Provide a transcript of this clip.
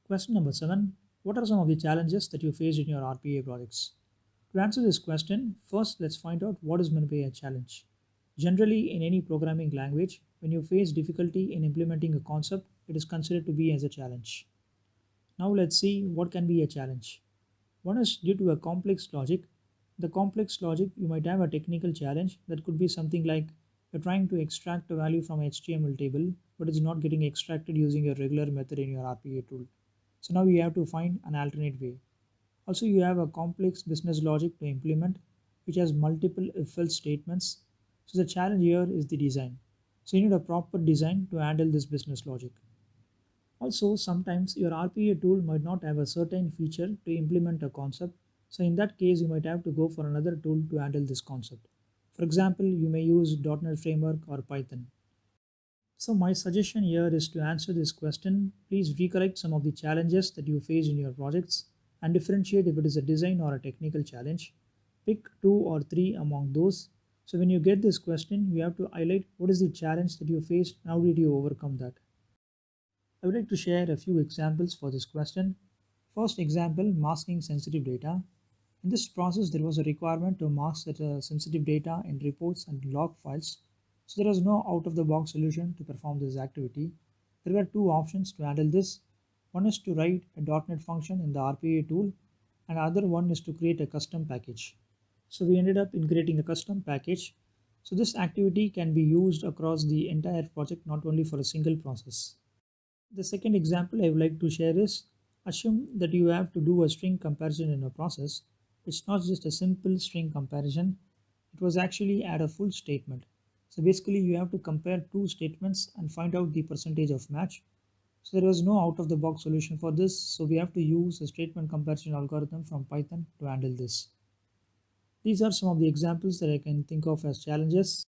Question number 7. What are some of the challenges that you faced in your RPA projects? To answer this question, first let's find out what is meant by a challenge. Generally, in any programming language, when you face difficulty in implementing a concept, it is considered to be as a challenge. Now let's see what can be a challenge. One is due to a complex logic. The complex logic, you might have a technical challenge that could be something like you're trying to extract a value from HTML table, but it's not getting extracted using a regular method in your RPA tool. So now you have to find an alternate way. Also, you have a complex business logic to implement, which has multiple if-else statements. So the challenge here is the design. So you need a proper design to handle this business logic. Also, sometimes your RPA tool might not have a certain feature to implement a concept. So in that case, you might have to go for another tool to handle this concept. For example, you may use .NET Framework or Python. So my suggestion here is to answer this question, please recollect some of the challenges that you face in your projects and differentiate if it is a design or a technical challenge. Pick two or three among those. So when you get this question, you have to highlight what is the challenge that you faced and how did you overcome that. I would like to share a few examples for this question. First example, masking sensitive data. In this process, there was a requirement to mask that sensitive data in reports and log files. So there was no out-of-the-box solution to perform this activity. There were two options to handle this. One is to write a .NET function in the RPA tool, and other one is to create a custom package. So we ended up in creating a custom package. So this activity can be used across the entire project, not only for a single process. The second example I would like to share is assume that you have to do a string comparison in a process. It's not just a simple string comparison, it was actually add a full statement. So basically, you have to compare two statements and find out the percentage of match. So there was no out of the box solution for this, so we have to use a statement comparison algorithm from Python to handle this. These are some of the examples that I can think of as challenges.